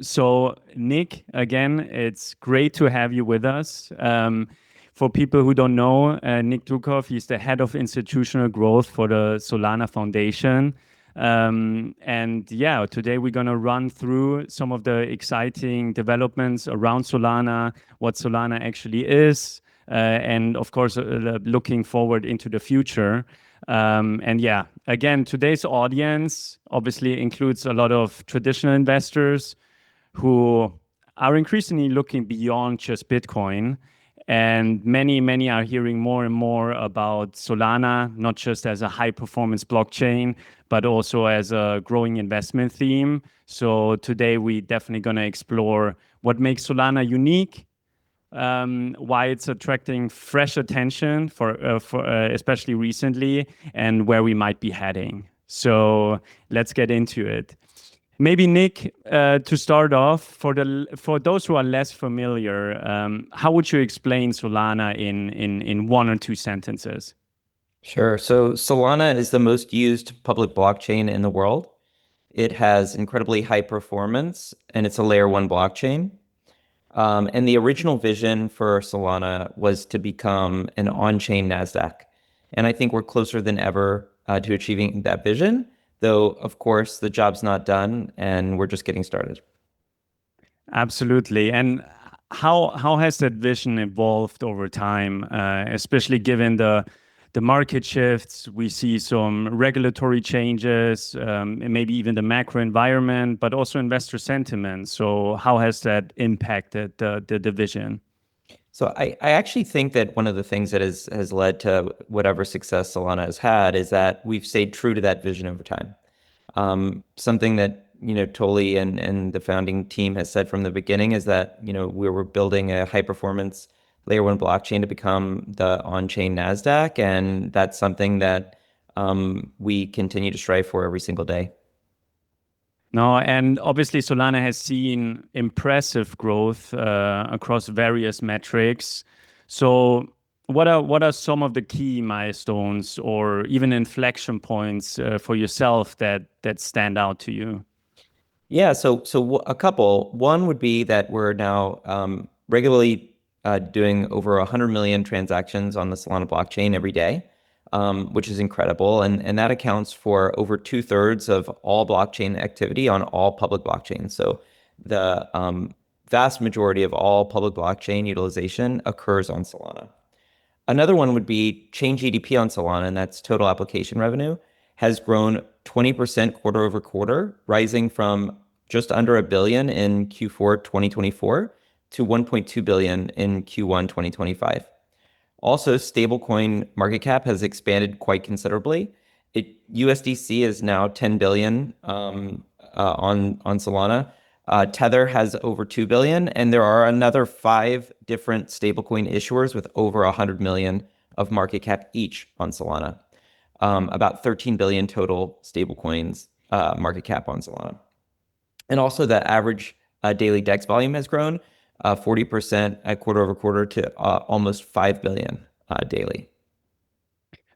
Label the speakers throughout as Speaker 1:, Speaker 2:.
Speaker 1: So, Nick, again, it's great to have you with us. For people who don't know, Nick Dukov, he's the head of institutional growth for the Solana Foundation. And yeah, today we're going to run through some of the exciting developments around Solana, what Solana actually is, and of course, looking forward into the future. And yeah, again, today's audience obviously includes a lot of traditional investors who are increasingly looking beyond just Bitcoin. And many are hearing more and more about Solana, not just as a high performance blockchain, but also as a growing investment theme. So today we definitely going to explore what makes Solana unique, why it's attracting fresh attention for especially recently, and where we might be heading. So let's get into it. Maybe Nick, to start off, for those who are less familiar, how would you explain Solana in one or two sentences?
Speaker 2: Sure. So Solana is the most used public blockchain in the world. It has incredibly high performance and it's a layer one blockchain. And the original vision for Solana was to become an on-chain NASDAQ. And I think we're closer than ever to achieving that vision, though, of course, the job's not done and we're just getting started.
Speaker 1: Absolutely. And how has that vision evolved over time, especially given the market shifts? We see some regulatory changes, and maybe even the macro environment, but also investor sentiment. So how has that impacted the vision?
Speaker 2: So I actually think that one of the things that has led to whatever success Solana has had is that we've stayed true to that vision over time. Something that, Toli and the founding team has said from the beginning is that, we were building a high performance layer one blockchain to become the on-chain NASDAQ. And that's something that we continue to strive for every single day.
Speaker 1: No, and obviously Solana has seen impressive growth across various metrics. So what are some of the key milestones or even inflection points for yourself that stand out to you?
Speaker 2: Yeah, a couple. One would be that we're now regularly doing over 100 million transactions on the Solana blockchain every day, which is incredible. And that accounts for over two-thirds of all blockchain activity on all public blockchains. So the vast majority of all public blockchain utilization occurs on Solana. Another one would be chain GDP on Solana, and that's total application revenue, has grown 20% quarter over quarter, rising from just under a billion in Q4 2024 to 1.2 billion in Q1 2025. Also, stablecoin market cap has expanded quite considerably. USDC is now 10 billion on Solana. Tether has over 2 billion, and there are another five different stablecoin issuers with over 100 million of market cap each on Solana. About 13 billion total stablecoins market cap on Solana. And also the average daily DEX volume has grown 40% at quarter over quarter to almost 5 billion daily.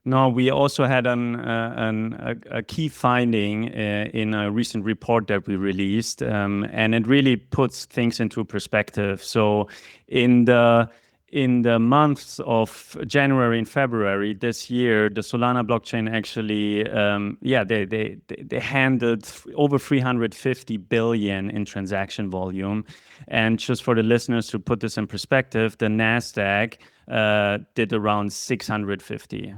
Speaker 1: No, we also had a key finding in a recent report that we released, and it really puts things into perspective. So, in the months of January and February this year, the Solana blockchain actually, yeah, they handled over 350 billion in transaction volume. And just for the listeners to put this in perspective, the Nasdaq did around 650.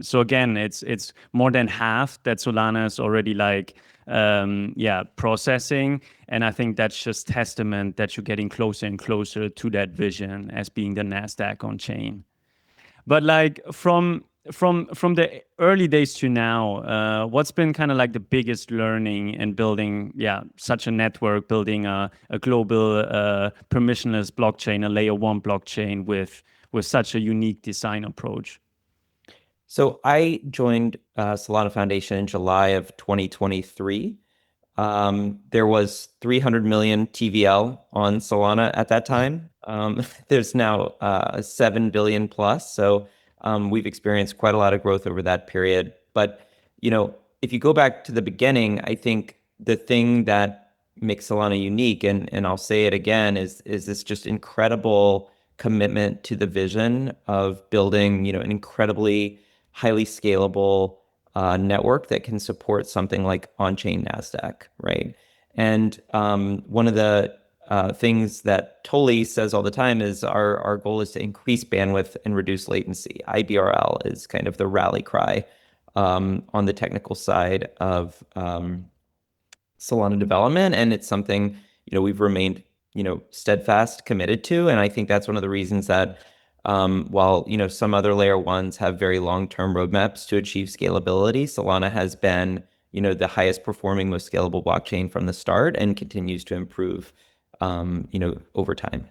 Speaker 1: So again, it's more than half that Solana is already like yeah, processing. And I think that's just testament that you're getting closer and closer to that vision as being the Nasdaq on chain. But like from the early days to now, what's been kind of like the biggest learning in building, yeah, such a network, building a global permissionless blockchain, a layer one blockchain with such a unique design approach?
Speaker 2: So I joined Solana Foundation in July of 2023. There was 300 million TVL on Solana at that time. There's now 7 billion plus. So we've experienced quite a lot of growth over that period. But, if you go back to the beginning, I think the thing that makes Solana unique, and I'll say it again, is this just incredible commitment to the vision of building, an incredibly highly scalable network that can support something like on-chain NASDAQ, right? And one of the things that Tolly says all the time is our goal is to increase bandwidth and reduce latency. IBRL is kind of the rally cry on the technical side of Solana development, and it's something, we've remained, steadfast, committed to. And I think that's one of the reasons that while, some other layer ones have very long-term roadmaps to achieve scalability, Solana has been, the highest performing, most scalable blockchain from the start and continues to improve, over time.